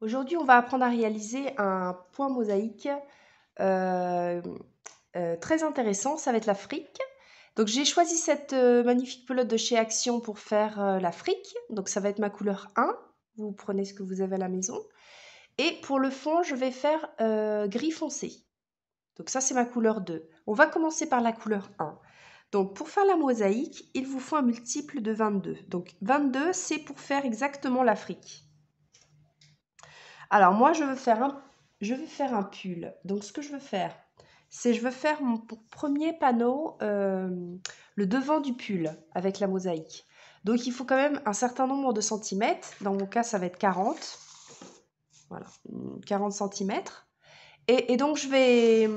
Aujourd'hui, on va apprendre à réaliser un point mosaïque euh, très intéressant. Ça va être l'Afrique. Donc, j'ai choisi cette magnifique pelote de chez Action pour faire l'Afrique. Donc, ça va être ma couleur 1. Vous prenez ce que vous avez à la maison. Et pour le fond, je vais faire gris foncé. Donc, ça, c'est ma couleur 2. On va commencer par la couleur 1. Donc, pour faire la mosaïque, il vous faut un multiple de 22. Donc, 22, c'est pour faire exactement l'Afrique. Alors moi, je vais faire un pull. Donc ce que je veux faire, c'est je veux faire mon premier panneau, le devant du pull avec la mosaïque. Donc il faut quand même un certain nombre de centimètres. Dans mon cas, ça va être 40. Voilà, 40 centimètres. Et donc je vais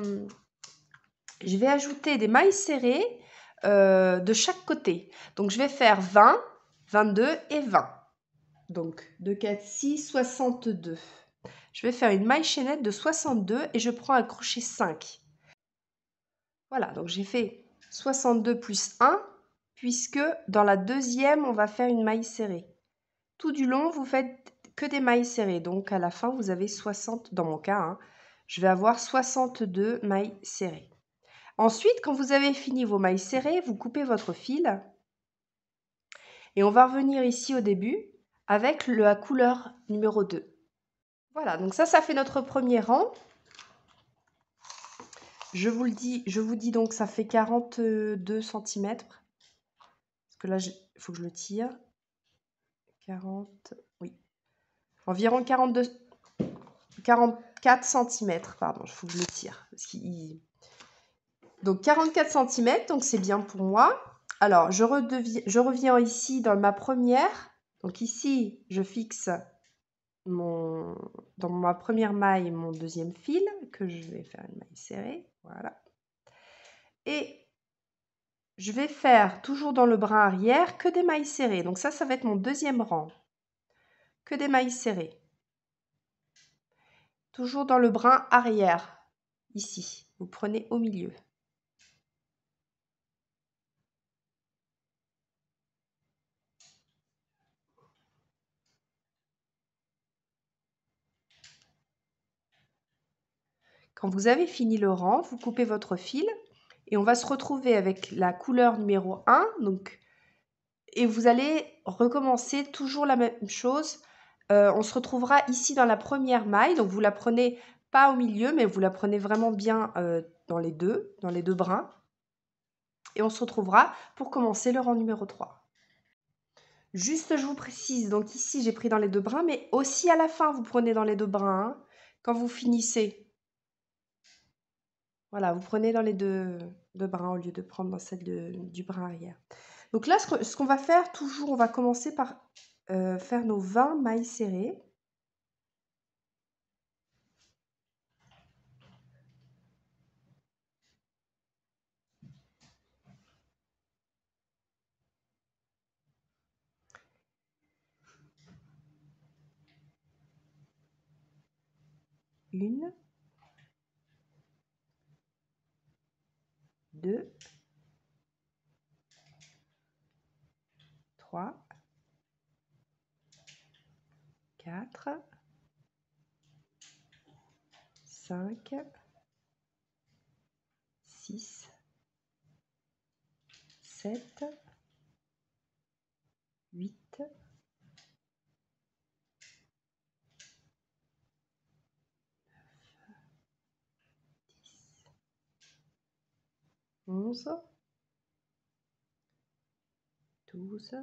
ajouter des mailles serrées de chaque côté. Donc je vais faire 20, 22 et 20. Donc 2, 4, 6, 62. Je vais faire une maille chaînette de 62 et je prends un crochet 5. Voilà, donc j'ai fait 62 plus 1, puisque dans la deuxième, on va faire une maille serrée. Tout du long, vous faites que des mailles serrées. Donc à la fin, vous avez 60, dans mon cas, hein, je vais avoir 62 mailles serrées. Ensuite, quand vous avez fini vos mailles serrées, vous coupez votre fil. Et on va revenir ici au début avec la couleur numéro 2. Voilà, donc ça fait notre premier rang. Je vous dis donc ça fait 42 cm. Parce que là, il faut que je le tire. 40, oui. Environ 44 cm, pardon, il faut que je le tire. Donc 44 cm, donc c'est bien pour moi. Alors, je reviens ici dans ma première. Donc ici, je fixe dans ma première maille mon deuxième fil, que je vais faire une maille serrée. Voilà. Et je vais faire, toujours dans le brin arrière, que des mailles serrées. Donc ça va être mon deuxième rang. Que des mailles serrées. Toujours dans le brin arrière, ici. Vous prenez au milieu. Quand vous avez fini le rang, vous coupez votre fil et on va se retrouver avec la couleur numéro 1. Donc, et vous allez recommencer toujours la même chose. On se retrouvera ici dans la première maille. Donc, vous la prenez pas au milieu, mais vous la prenez vraiment bien dans les deux brins. Et on se retrouvera pour commencer le rang numéro 3. Juste, je vous précise, donc ici, j'ai pris dans les deux brins, mais aussi à la fin, vous prenez dans les deux brins, hein, quand vous finissez. Voilà, vous prenez dans les deux brins au lieu de prendre dans celle du brin arrière. Donc là, ce qu'on va faire, toujours, on va commencer par faire nos 20 mailles serrées. Une, deux, trois, quatre, 5, 6, 7, 8, 11, 12,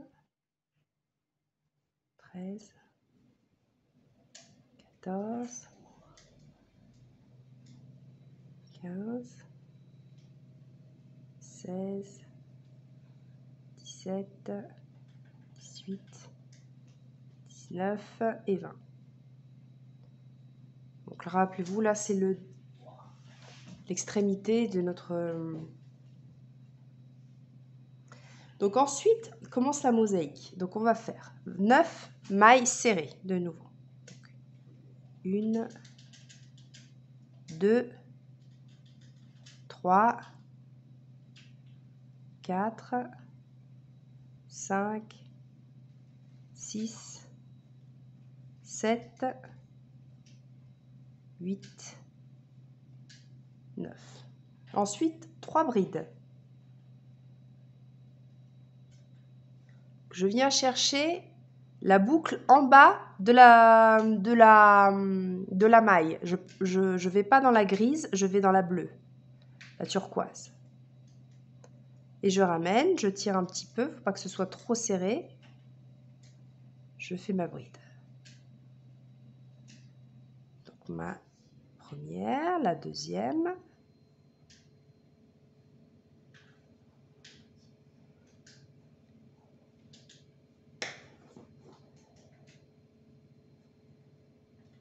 13, 14, 15, 16, 17, 18, 19 et 20. Donc rappelez-vous, là c'est l'extrémité de notre... Donc ensuite, commence la mosaïque. Donc on va faire 9 mailles serrées de nouveau. 1, 2, 3, 4, 5, 6, 7, 8, 9. Ensuite, 3 brides. Je viens chercher la boucle en bas de la maille. Je vais pas dans la grise, je vais dans la bleue, la turquoise. Et je ramène, je tire un petit peu, faut pas que ce soit trop serré. Je fais ma bride. Donc ma première, la deuxième.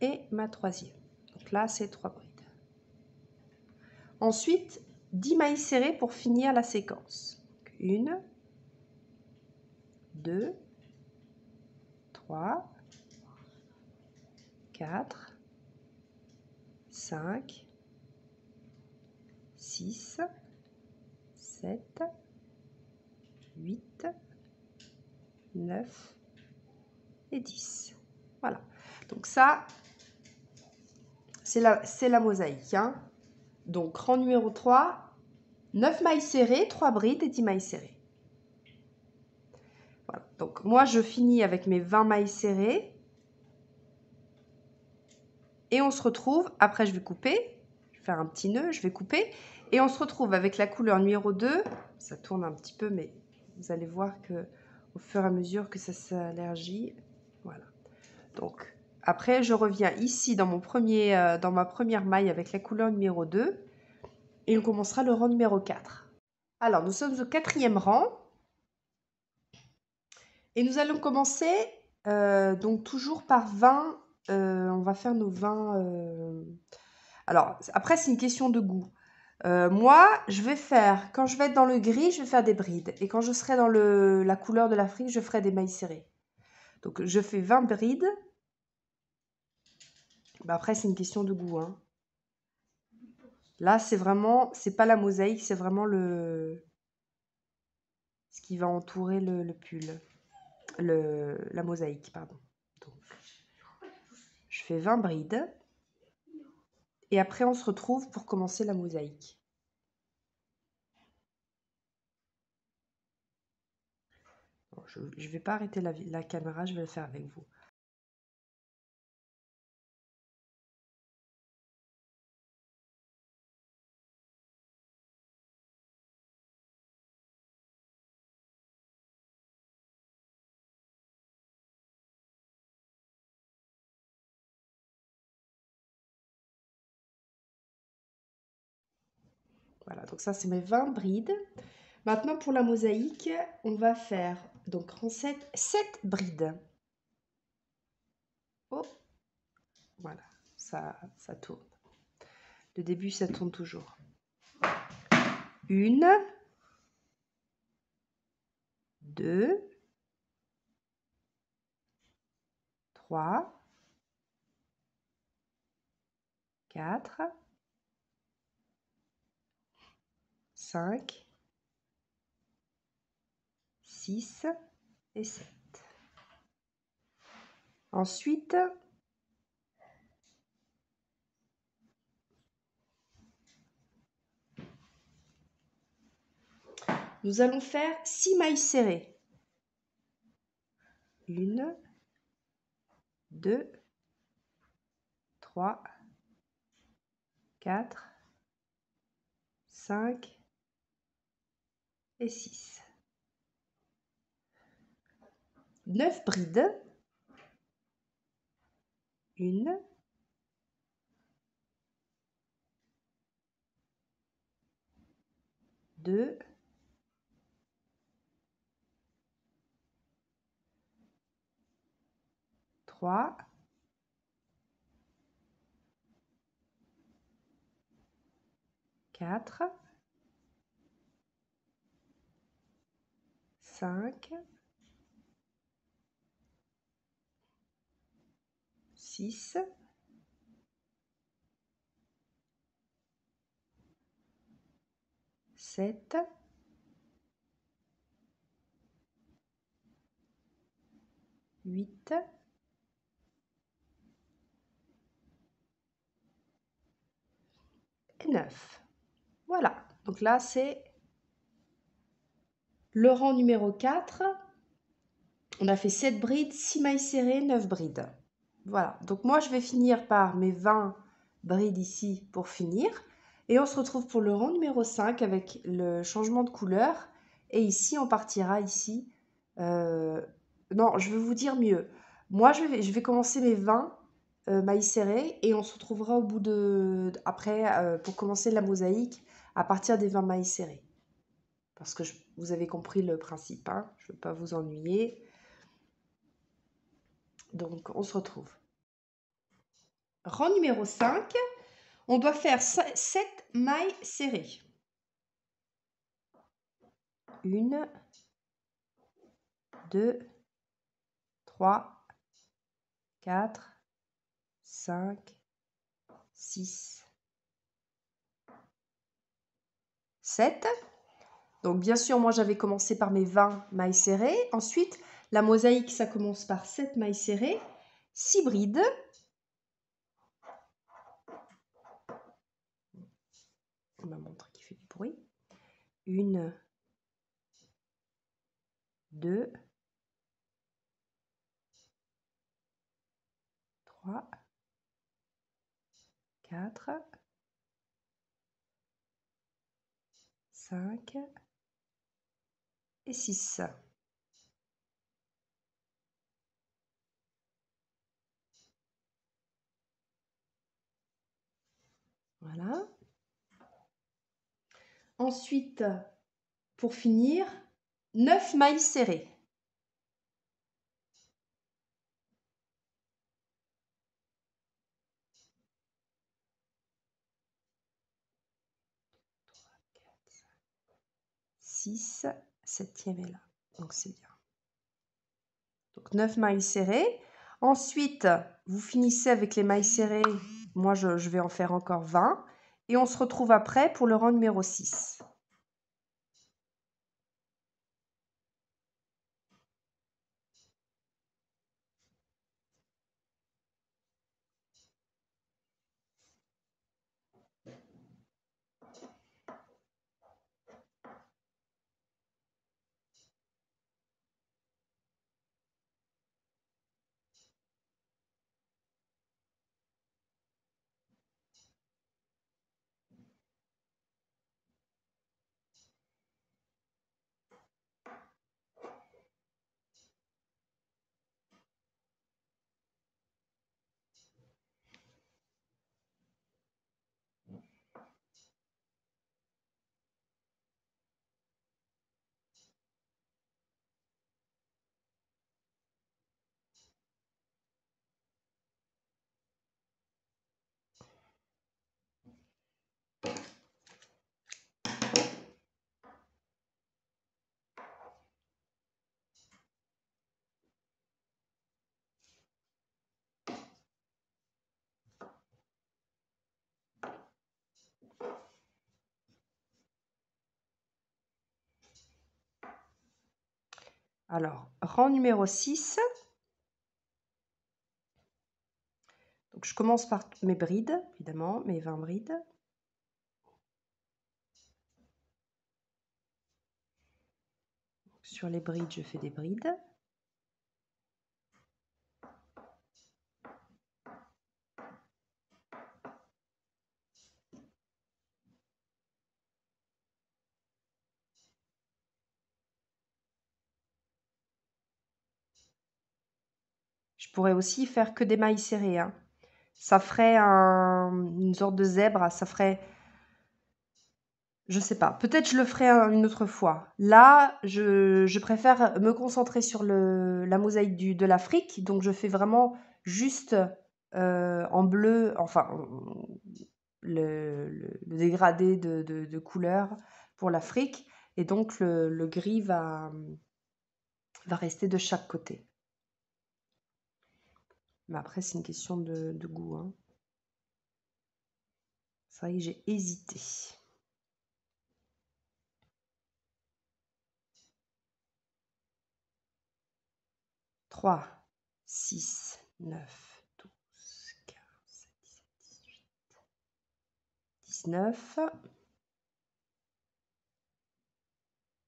Et ma troisième. Donc là, c'est 3 brides. Ensuite, 10 mailles serrées pour finir la séquence. 1, 2, 3, 4, 5, 6, 7, 8, 9 et 10. Voilà. Donc ça, c'est la mosaïque. Hein. Donc, rang numéro 3, 9 mailles serrées, 3 brides et 10 mailles serrées. Voilà. Donc, moi, je finis avec mes 20 mailles serrées. Et on se retrouve, après je vais couper, je vais faire un petit nœud, je vais couper. Et on se retrouve avec la couleur numéro 2. Ça tourne un petit peu, mais vous allez voir que au fur et à mesure que ça s'allergit, voilà. Donc, après, je reviens ici dans ma première maille avec la couleur numéro 2. Et on commencera le rang numéro 4. Alors, nous sommes au 4e rang. Et nous allons commencer, donc toujours par 20. On va faire nos 20. Alors, après, c'est une question de goût. Moi, quand je vais être dans le gris, je vais faire des brides. Et quand je serai dans la couleur de l'Afrique, je ferai des mailles serrées. Donc, je fais 20 brides. Bah, après, c'est une question de goût. Hein. Là, c'est pas la mosaïque, c'est vraiment ce qui va entourer le pull. La mosaïque, pardon. Donc, je fais 20 brides. Et après, on se retrouve pour commencer la mosaïque. Bon, je ne vais pas arrêter la caméra, je vais le faire avec vous. Voilà, donc ça, c'est mes 20 brides. Maintenant, pour la mosaïque, on va faire donc en 7 brides. Oh, voilà, ça tourne. Le début, ça tourne toujours. 1, 2, 3, 4, 5, 6 et 7. Ensuite, nous allons faire 6 mailles serrées. 1, 2, 3, 4, 5 et 6. 9 brides. 1, 2, 3, 4, 5, 6, 7, 8, 9. Voilà, donc là c'est le rang numéro 4. On a fait 7 brides, 6 mailles serrées, 9 brides. Voilà, donc moi je vais finir par mes 20 brides ici pour finir. Et on se retrouve pour le rang numéro 5 avec le changement de couleur. Et ici, on partira ici. Non, je vais vous dire mieux. Moi, je vais commencer mes 20 mailles serrées et on se retrouvera au bout après, pour commencer la mosaïque à partir des 20 mailles serrées. Parce que vous avez compris le principe, hein, je ne veux pas vous ennuyer. Donc, on se retrouve. Rang numéro 5, on doit faire 7 mailles serrées. 1, 2, 3, 4, 5, 6, 7. Donc, bien sûr, moi, j'avais commencé par mes 20 mailles serrées. Ensuite, la mosaïque, ça commence par 7 mailles serrées, 6 brides. On va montrer qu'il fait du bruit. 1, 2, 3, 4, 5 et 6. Voilà. Ensuite, pour finir, 9 mailles serrées. 6, 7e est là, donc c'est bien. Donc 9 mailles serrées. Ensuite, vous finissez avec les mailles serrées. Moi, je vais en faire encore 20. Et on se retrouve après pour le rang numéro 6. Alors, rang numéro 6. Donc, je commence par mes brides, évidemment, mes 20 brides. Sur les brides, je fais des brides. Je pourrais aussi faire que des mailles serrées, hein. Ça ferait une sorte de zèbre, ça ferait... Je sais pas, peut-être je le ferai une autre fois. Là, je préfère me concentrer sur la mosaïque de l'Afrique. Donc, je fais vraiment juste en bleu, enfin, le dégradé de couleur pour l'Afrique. Et donc, le gris va rester de chaque côté. Mais après, c'est une question de goût, hein. C'est vrai que j'ai hésité. 3, 6, 9, 12, 15, 17, 18, 19,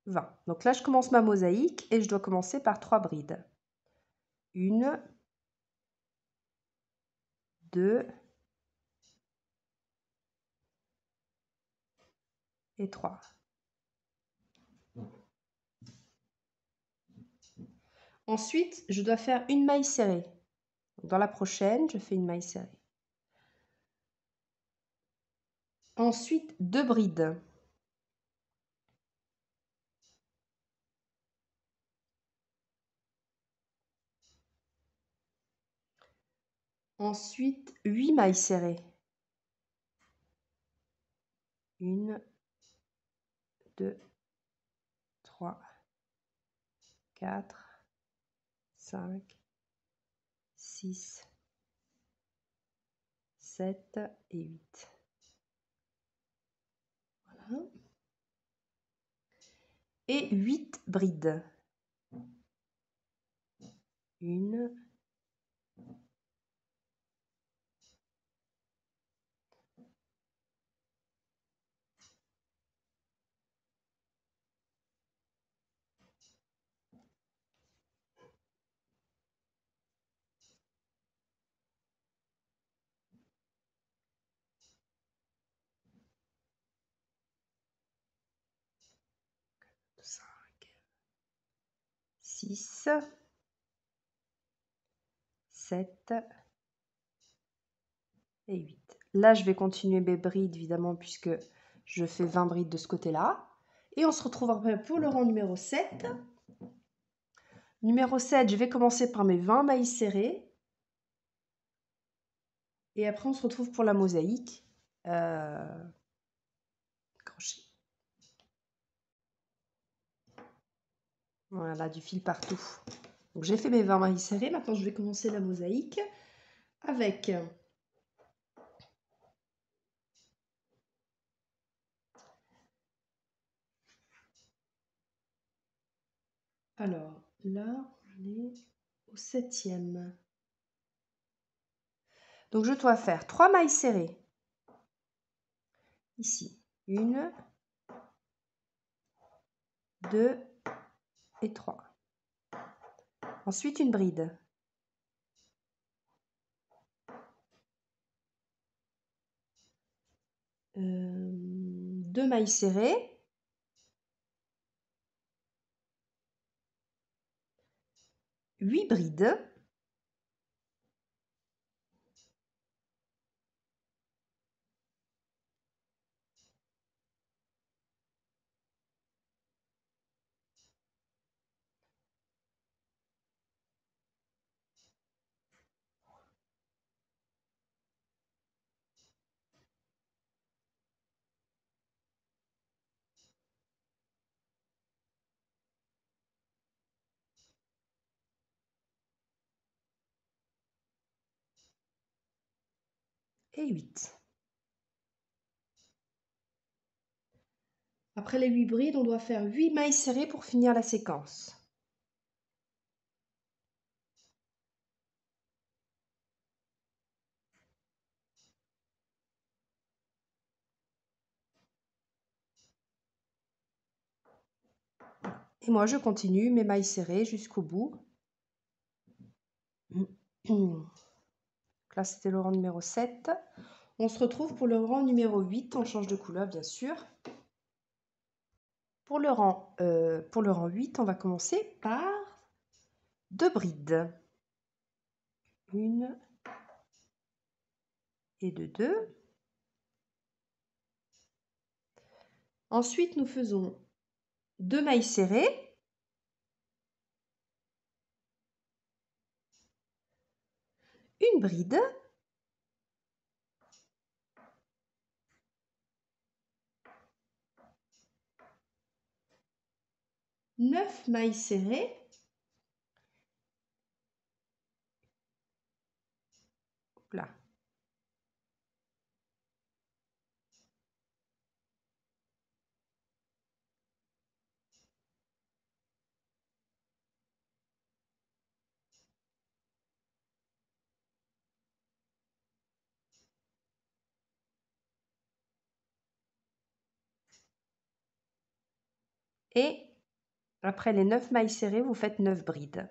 20. Donc là, je commence ma mosaïque et je dois commencer par 3 brides. 1, 2 et 3. Ensuite, je dois faire une maille serrée. Dans la prochaine, je fais une maille serrée. Ensuite, 2 brides. Ensuite, 8 mailles serrées. 1, 2, 3, 4, 5, 6, 7 et 8. Voilà. Et 8 brides. 1, 5, 6, 7 et 8. Là, je vais continuer mes brides, évidemment, puisque je fais 20 brides de ce côté-là. Et on se retrouve après pour le rang numéro 7. Numéro 7, je vais commencer par mes 20 mailles serrées. Et après, on se retrouve pour la mosaïque. Crochet. Voilà, du fil partout. Donc, j'ai fait mes 20 mailles serrées. Maintenant, je vais commencer la mosaïque avec... Alors, là, on est au 7e. Donc, je dois faire 3 mailles serrées. Ici, 1, 2 et 3. Ensuite, une bride. Deux mailles serrées. Huit brides. Et 8. Après les 8 brides, on doit faire 8 mailles serrées pour finir la séquence. Et moi, je continue mes mailles serrées jusqu'au bout. Là, c'était le rang numéro 7. On se retrouve pour le rang numéro 8. On change de couleur, bien sûr. Pour le rang 8, on va commencer par 2 brides. 1 et 2. Ensuite, nous faisons 2 mailles serrées. Une bride. 9 mailles serrées. Là. Et après les 9 mailles serrées, vous faites 9 brides.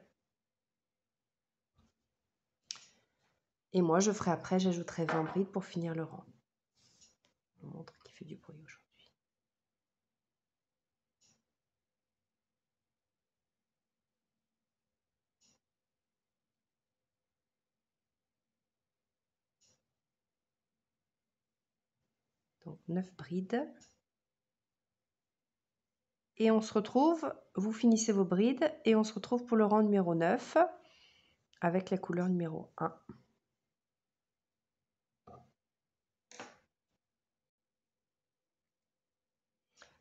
Et moi, je ferai après, j'ajouterai 20 brides pour finir le rang. Je vous montre qu'il fait du bruit aujourd'hui. Donc 9 brides. Et on se retrouve, vous finissez vos brides et on se retrouve pour le rang numéro 9 avec la couleur numéro 1.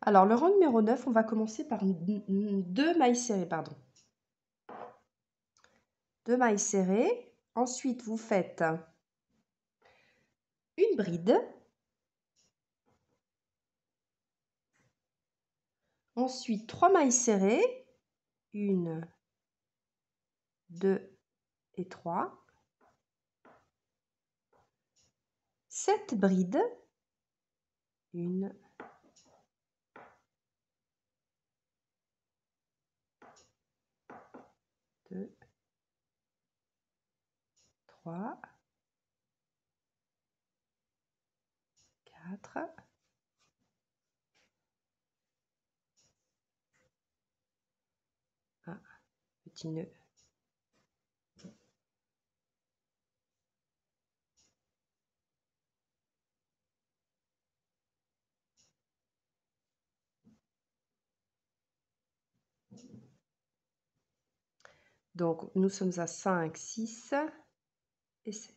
Alors le rang numéro 9, on va commencer par 2 mailles serrées, pardon. 2 mailles serrées. Ensuite, vous faites une bride. Ensuite, 3 mailles serrées. 1, 2 et 3. 7 brides. 1, 2, 3, 4, 1 petit nœud. Donc, nous sommes à 5, 6 et 7.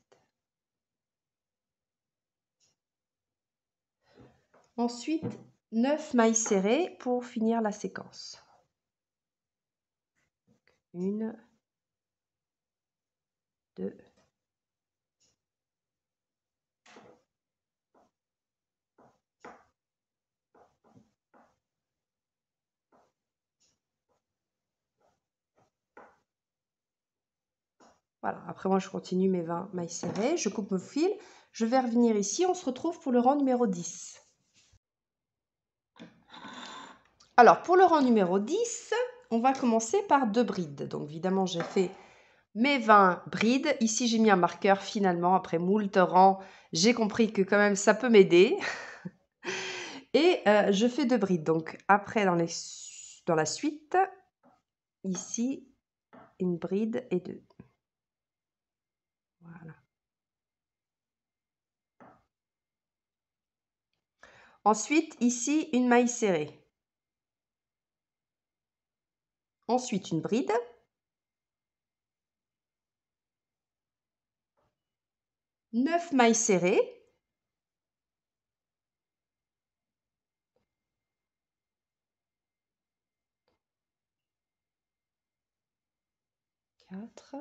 Ensuite, 9 mailles serrées pour finir la séquence. 1, 2, 'Voilà, après moi je continue mes 20 mailles serrées, je coupe mon fil, je vais revenir ici, on se retrouve pour le rang numéro 10. Alors pour le rang numéro 10, on va commencer par 2 brides. Donc évidemment j'ai fait mes 20 brides. Ici j'ai mis un marqueur finalement, après moult rangs, j'ai compris que quand même ça peut m'aider. Et je fais 2 brides. Donc après dans la suite, ici, une bride et 2. Voilà. Ensuite, ici, une maille serrée. Ensuite, une bride. Neuf mailles serrées. Quatre.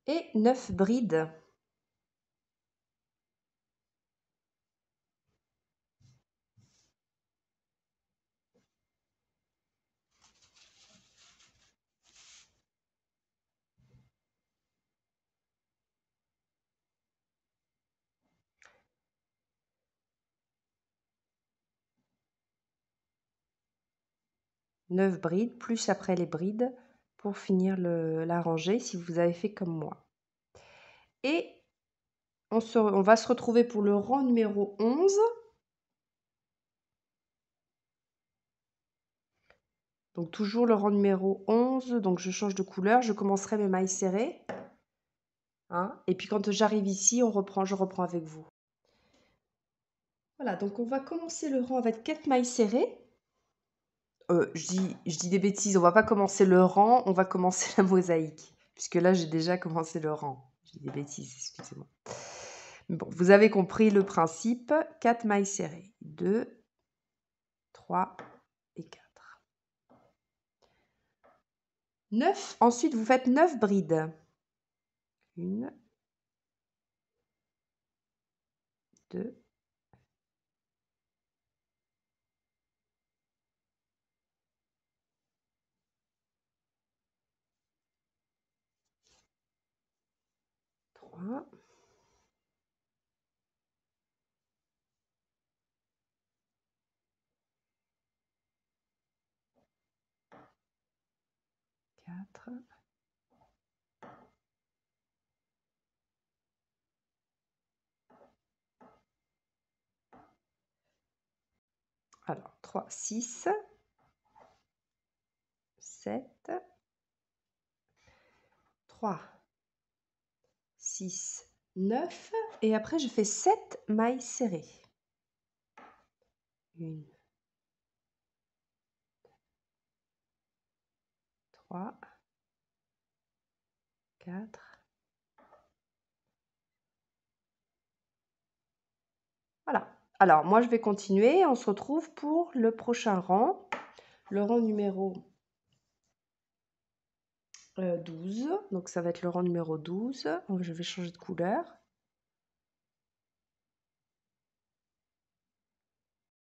Et 9 brides. Neuf brides, plus après les brides, pour finir la rangée, si vous avez fait comme moi. Et on va se retrouver pour le rang numéro 11. Donc toujours le rang numéro 11, donc je change de couleur, je commencerai mes mailles serrées. Hein, et puis quand j'arrive ici, je reprends avec vous. Voilà, donc on va commencer le rang avec 4 mailles serrées. Je dis des bêtises, on va pas commencer le rang, on va commencer la mosaïque. Puisque là, j'ai déjà commencé le rang. Je dis des bêtises, excusez-moi. Bon, vous avez compris le principe. 4 mailles serrées. 2, 3 et 4. 9. Ensuite, vous faites 9 brides. 1, 2, 3, 4, 3, 6, 7, 3, 6, 9 et après je fais 7 mailles serrées. 1, 3, 4. Voilà. Alors, moi, je vais continuer. On se retrouve pour le prochain rang. Le rang numéro 12. Donc, ça va être le rang numéro 12. Je vais changer de couleur.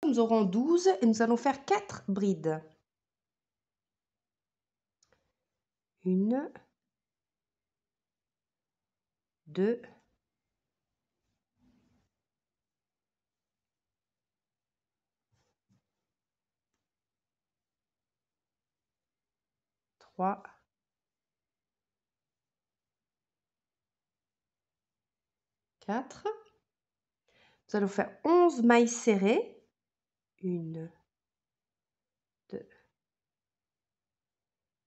Nous aurons 12 et nous allons faire 4 brides. 1, 2, 3, 4. Nous allons faire 11 mailles serrées. 1, 2,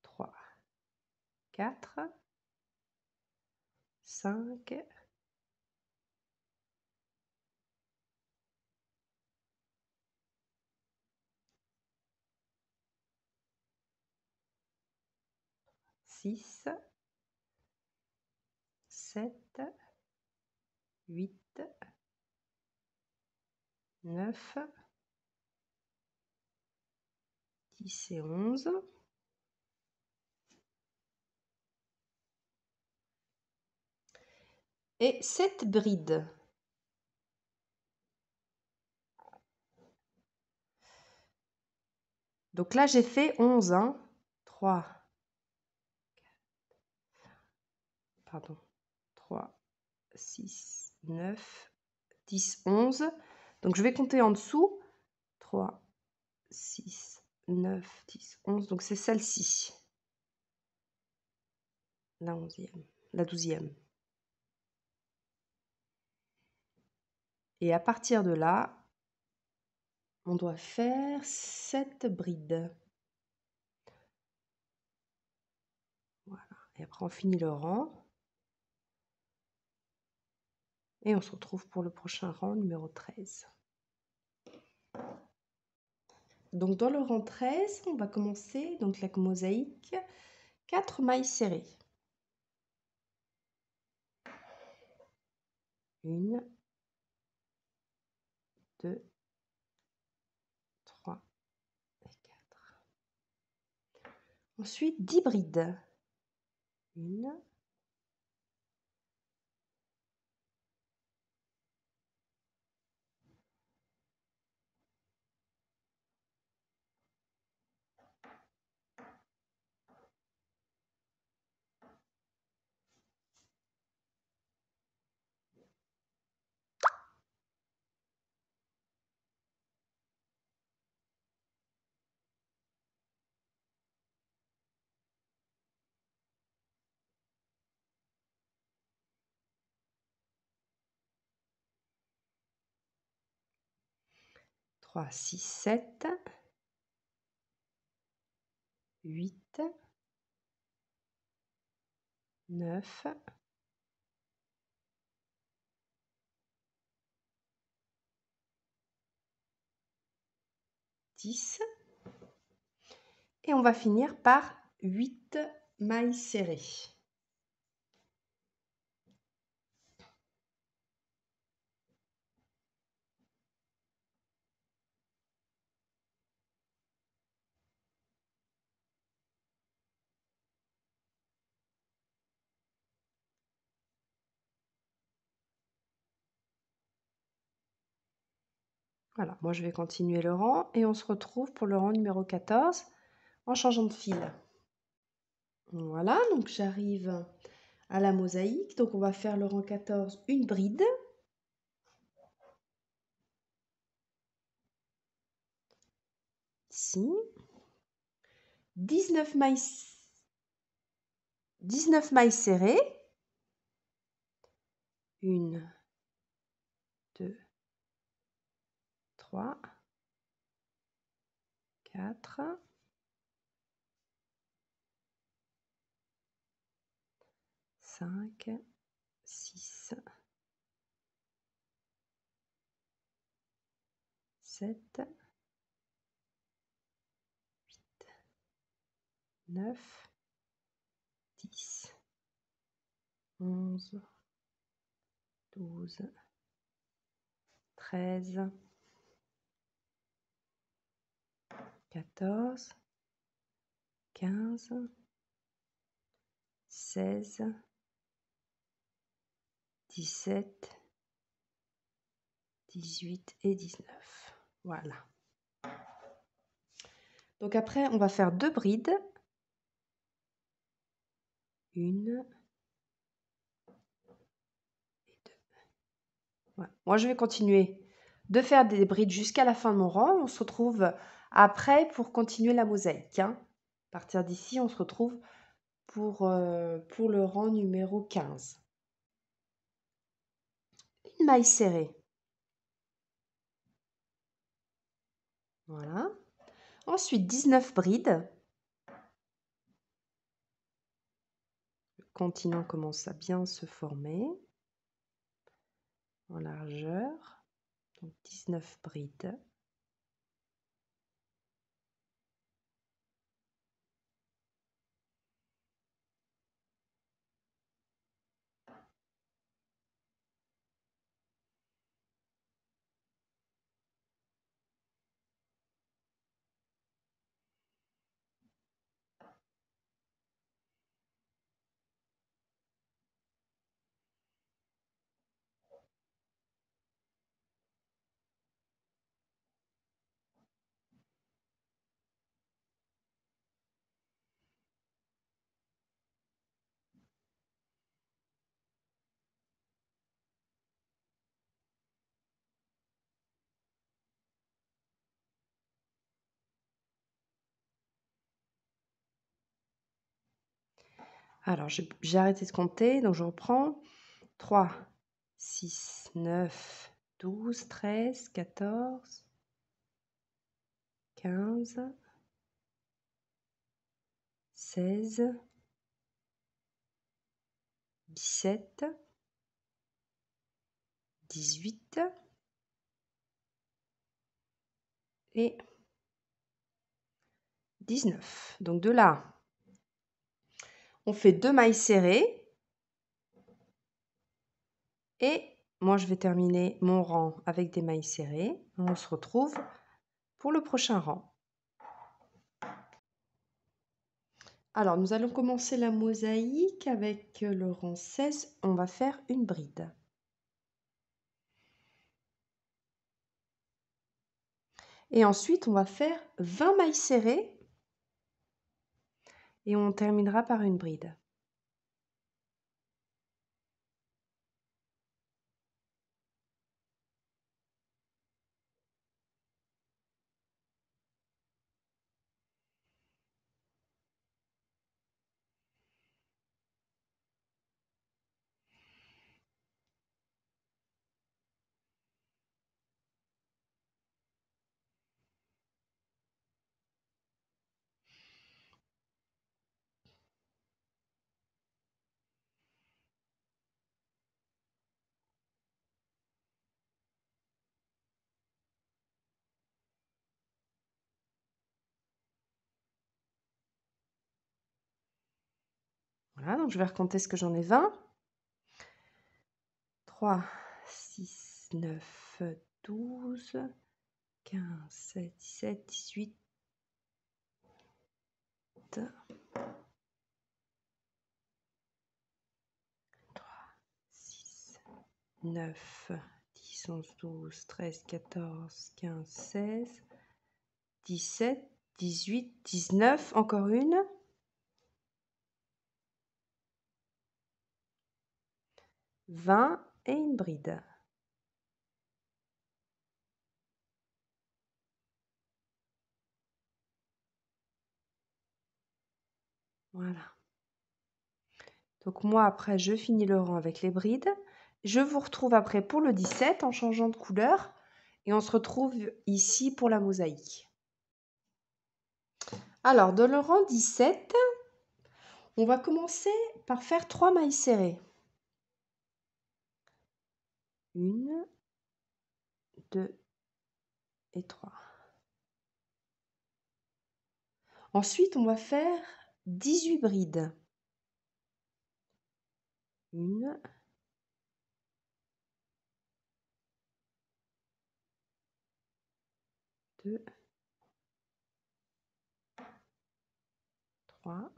3, 4, 5, 6, 7, 8, 9, 10 et 11. Et 7 brides. Donc là, j'ai fait 11. 3, pardon, 3, 6, 9, 10, 11. Donc je vais compter en dessous. 3, 6, 9, 10, 11. Donc c'est celle-ci. La 11e, la 12e. Et à partir de là, on doit faire 7 brides. Voilà. Et après, on finit le rang. Et on se retrouve pour le prochain rang numéro 13. Donc dans le rang 13, on va commencer donc la mosaïque, 4 mailles serrées. 1, 2, 3 et 4. Ensuite, 10 brides. 1, 3, 6, 7, 8, 9, 10. Et on va finir par 8 mailles serrées. Voilà, moi je vais continuer le rang et on se retrouve pour le rang numéro 14 en changeant de fil. Voilà, donc j'arrive à la mosaïque. Donc on va faire le rang 14, une bride. Ici. 19 mailles serrées. 1, 2, 3, 4, 5, 6, 7, 8, 9, 10, 11, 12, 13, 14, 15, 16, 17, 18 et 19. Voilà. Donc après, on va faire 2 brides. 1 et 2. Voilà. Moi, je vais continuer de faire des brides jusqu'à la fin de mon rang. On se retrouve après pour continuer la mosaïque. Hein. À partir d'ici, on se retrouve pour le rang numéro 15. Une maille serrée. Voilà. Ensuite, 19 brides. Le continent commence à bien se former en largeur. Donc 19 brides. Alors, j'ai arrêté de compter, donc je reprends. 3, 6, 9, 12, 13, 14, 15, 16, 17, 18 et 19. Donc de là, on fait 2 mailles serrées et moi je vais terminer mon rang avec des mailles serrées. On se retrouve pour le prochain rang. Alors nous allons commencer la mosaïque avec le rang 16. On va faire une bride. Et ensuite, on va faire 20 mailles serrées et on terminera par une bride. Voilà, donc je vais recompter ce que j'en ai 20. 3, 6, 9, 12, 15, 16, 17, 18, 3, 6, 9, 10, 10, 11, 12, 13, 14, 15, 16, 17, 18, 19, encore une. 20 et une bride. Voilà. Donc moi, après, je finis le rang avec les brides. Je vous retrouve après pour le 17 en changeant de couleur. Et on se retrouve ici pour la mosaïque. Alors, dans le rang 17, on va commencer par faire 3 mailles serrées. 1, 2 et 3. Ensuite, on va faire 18 brides. 1, 2, 3,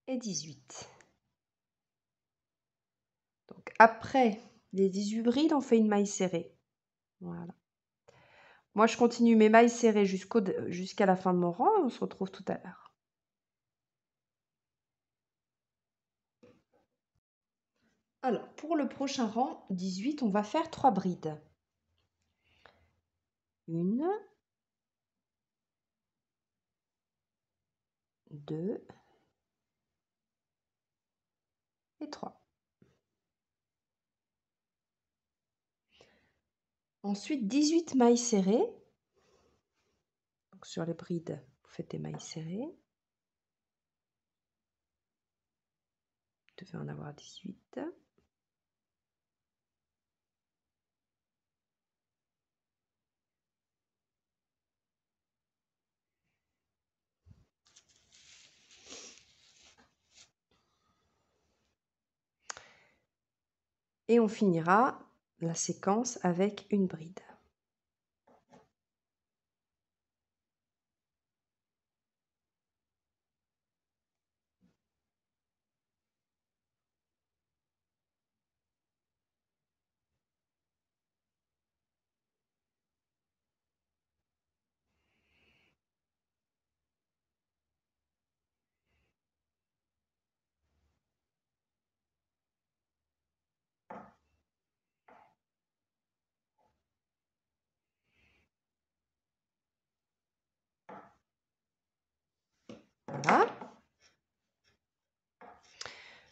et 18. Donc après les 18 brides, on fait une maille serrée. Voilà. Moi, je continue mes mailles serrées jusqu'à la fin de mon rang. On se retrouve tout à l'heure. Alors, pour le prochain rang 18, on va faire 3 brides. 1, 2 et 3. Ensuite, 18 mailles serrées. Donc, sur les brides, vous faites des mailles serrées. Vous devez en avoir 18. Et on finira la séquence avec une bride. Voilà.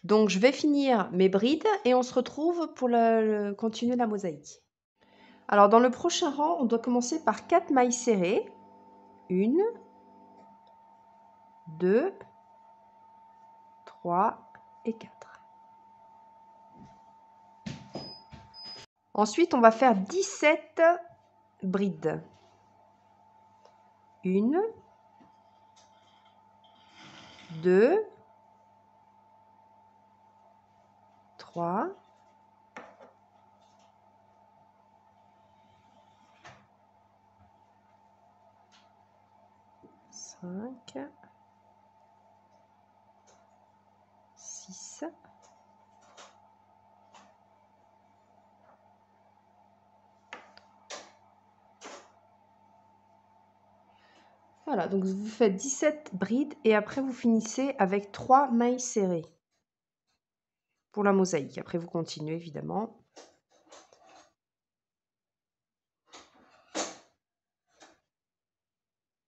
Donc, je vais finir mes brides et on se retrouve pour continuer la mosaïque. Alors, dans le prochain rang, on doit commencer par 4 mailles serrées. 1, 2, 3 et 4. Ensuite, on va faire 17 brides. 1, 2, 3, 5, 6, voilà, donc vous faites 17 brides et après vous finissez avec 3 mailles serrées pour la mosaïque. Après vous continuez évidemment.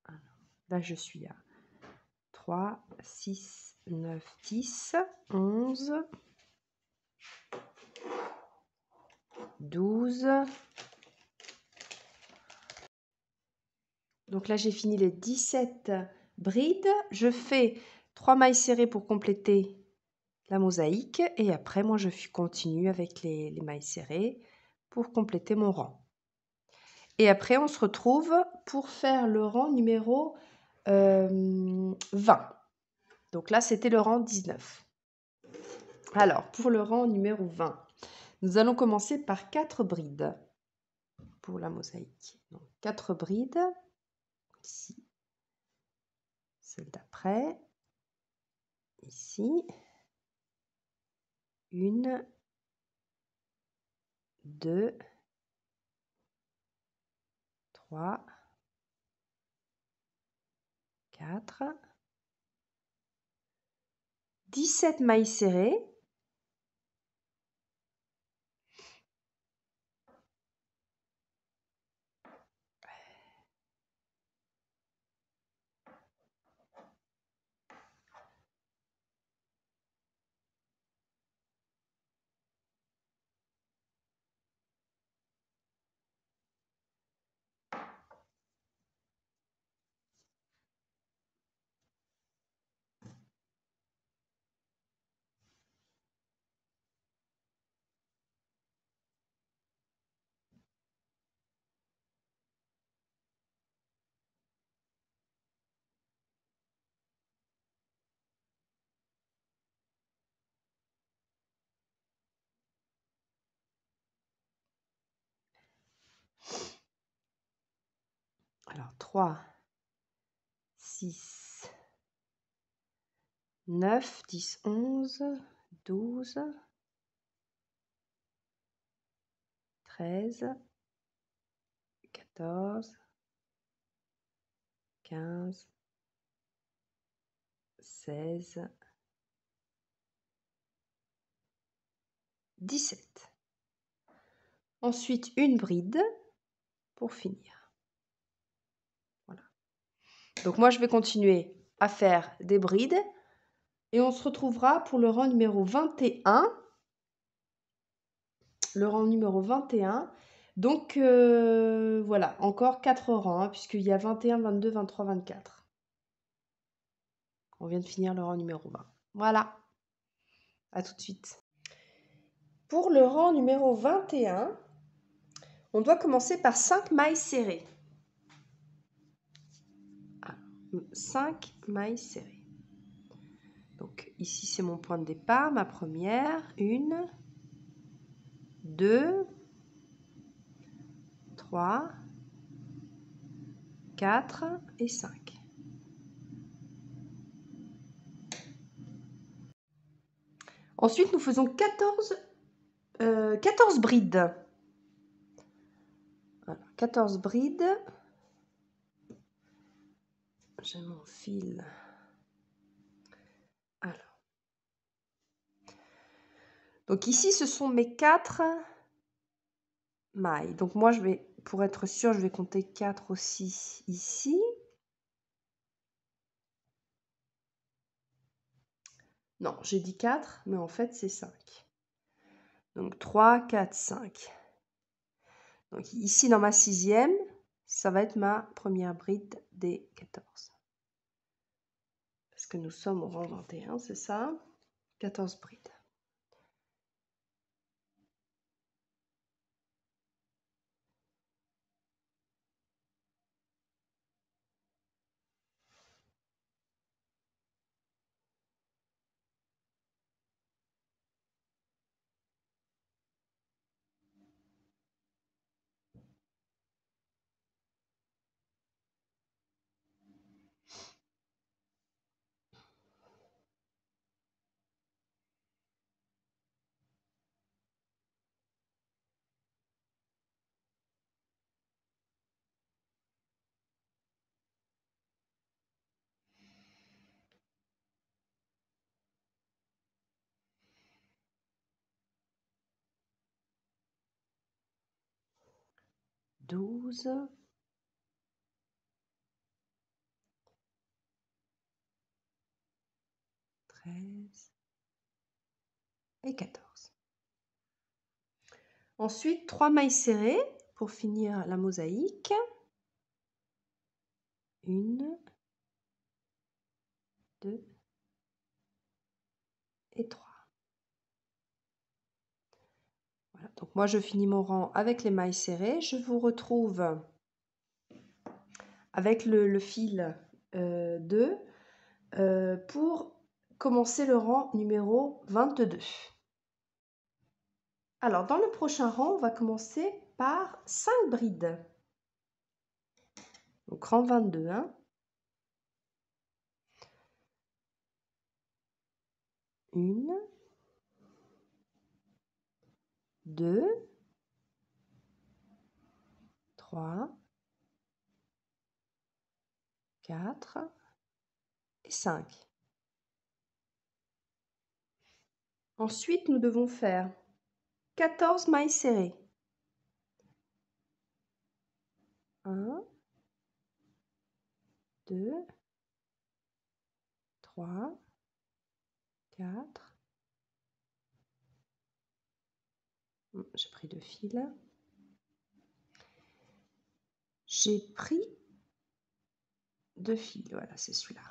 Alors, là je suis à 3, 6, 9, 10, 11, 12. Donc là j'ai fini les 17 brides. Je fais 3 mailles serrées pour compléter la mosaïque et après moi je continue avec les mailles serrées pour compléter mon rang. Et après on se retrouve pour faire le rang numéro 20. Donc là, c'était le rang 19. Alors, pour le rang numéro 20, nous allons commencer par 4 brides pour la mosaïque. Donc, 4 brides, ici, celle d'après, ici, 1, 2, 3, 4, 17 mailles serrées, alors 3, 6, 9, 10, 11, 12, 13, 14, 15, 16, 17. Ensuite, une bride pour finir. Voilà. Donc moi, je vais continuer à faire des brides et on se retrouvera pour le rang numéro 21. Le rang numéro 21. Donc voilà, encore 4 rangs, hein, puisqu'il y a 21, 22, 23, 24. On vient de finir le rang numéro 20. Voilà, à tout de suite. Pour le rang numéro 21, on doit commencer par 5 mailles serrées. 5 mailles serrées. Donc ici, c'est mon point de départ, ma première. 1, 2, 3, 4 et 5. Ensuite, nous faisons 14 brides. Voilà, 14 brides. J'ai mon fil. Alors. Donc ici, ce sont mes 4 mailles. Donc moi, je vais, pour être sûr, je vais compter 4 aussi ici. Non, j'ai dit 4, mais en fait, c'est 5. Donc 3, 4, 5. Donc ici, dans ma 6e, ça va être ma première bride des 14. Parce que nous sommes au rang 21, c'est ça? 14 brides. Douze, 13 et 14. Ensuite, 3 mailles serrées pour finir la mosaïque. 1, 2 et 3. Voilà, donc moi je finis mon rang avec les mailles serrées. Je vous retrouve avec le fil 2 pour commencer le rang numéro 22. Alors, dans le prochain rang, on va commencer par 5 brides. Donc, rang 22, hein. 1, 2, 3, 4 et 5. Ensuite, nous devons faire 14 mailles serrées. 1, 2, 3, 4. J'ai pris 2 fils. J'ai pris 2 fils, voilà, c'est celui-là.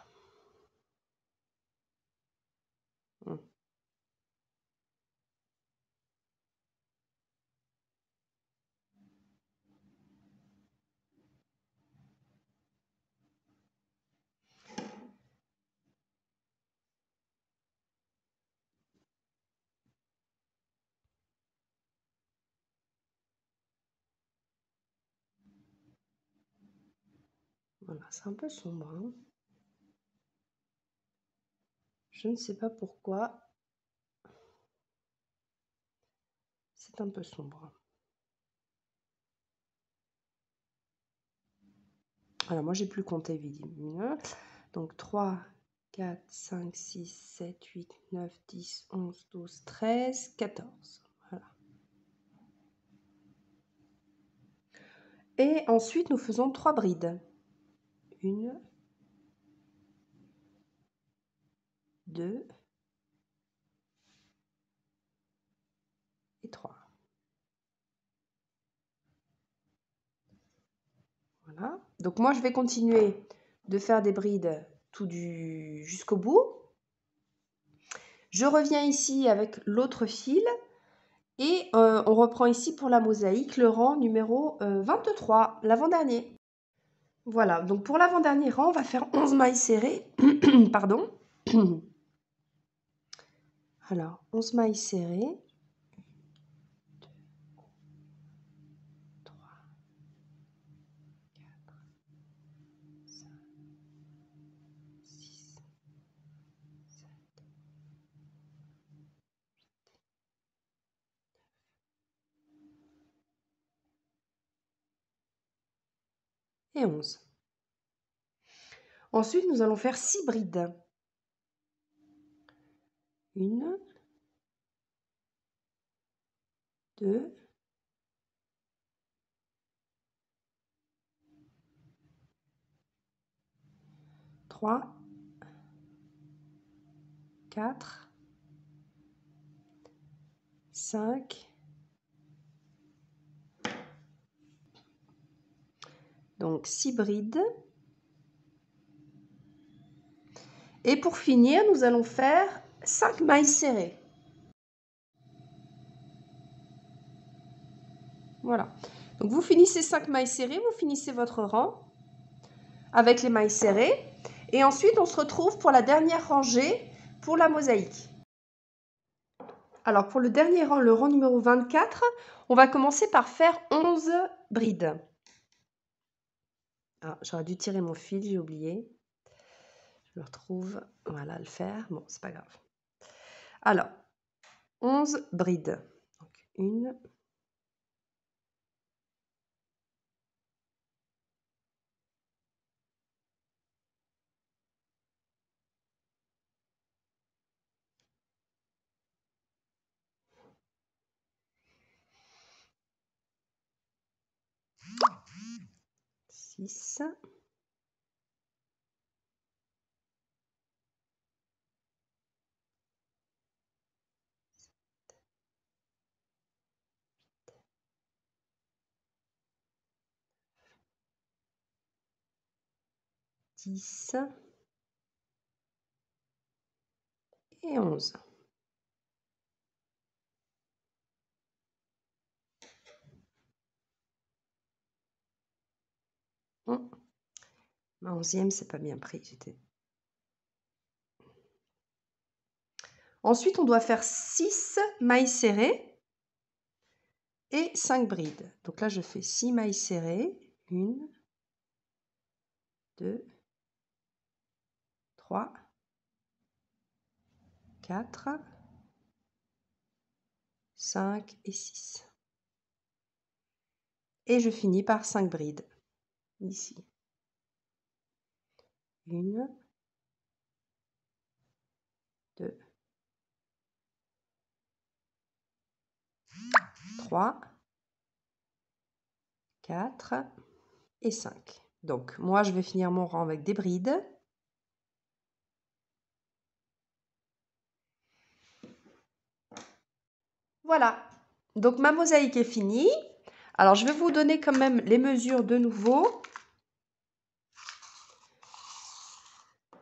Voilà, c'est un peu sombre, hein. Je ne sais pas pourquoi. C'est un peu sombre. Alors, moi, j'ai plus compté, évidemment. Donc, 3, 4, 5, 6, 7, 8, 9, 10, 11, 12, 13, 14. Voilà. Et ensuite, nous faisons 3 brides. 1, 2 et 3. Voilà. Donc, moi, je vais continuer de faire des brides jusqu'au bout. Je reviens ici avec l'autre fil. Et on reprend ici pour la mosaïque le rang numéro 23, l'avant-dernier. Voilà, donc pour l'avant-dernier rang, on va faire 11 mailles serrées. Pardon. Alors, 11 mailles serrées. 2, 3, 4, 5, 6, 7, 8 et 11. Ensuite, nous allons faire 6 brides. 1, 2, 3, 4, 5. Donc 6 brides. Et pour finir, nous allons faire 5 mailles serrées. Voilà. Donc vous finissez 5 mailles serrées, vous finissez votre rang avec les mailles serrées. Et ensuite, on se retrouve pour la dernière rangée pour la mosaïque. Alors pour le dernier rang, le rang numéro 24, on va commencer par faire 11 brides. Ah, j'aurais dû tirer mon fil, j'ai oublié. Je me retrouve, voilà, le faire. Bon, c'est pas grave. Alors, 11 brides. Donc, 1, 6, 10 et 11. Ma 11e, c'est pas bien pris. Ensuite, on doit faire 6 mailles serrées et 5 brides. Donc là, je fais 6 mailles serrées. 1, 2, 3, 4, 5 et 6. Et je finis par 5 brides. Ici. 1, 2, 3, 4 et 5. Donc, moi, je vais finir mon rang avec des brides. Voilà. Donc, ma mosaïque est finie. Alors, je vais vous donner quand même les mesures de nouveau.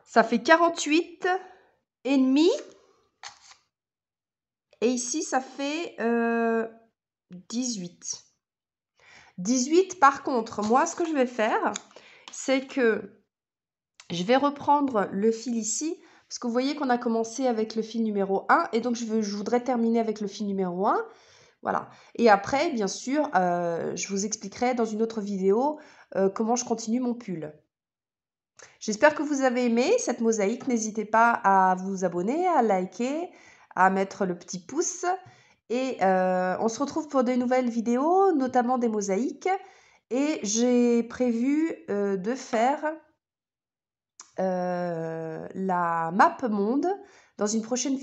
Ça fait 48 et demi. Et ici, ça fait 18. 18, par contre, moi, ce que je vais faire, c'est que je vais reprendre le fil ici, parce que vous voyez qu'on a commencé avec le fil numéro 1, et donc je voudrais terminer avec le fil numéro 1. Voilà. Et après, bien sûr, je vous expliquerai dans une autre vidéo comment je continue mon pull. J'espère que vous avez aimé cette mosaïque. N'hésitez pas à vous abonner, à liker, à mettre le petit pouce. Et on se retrouve pour de nouvelles vidéos, notamment des mosaïques. Et j'ai prévu de faire la map monde dans une prochaine vidéo.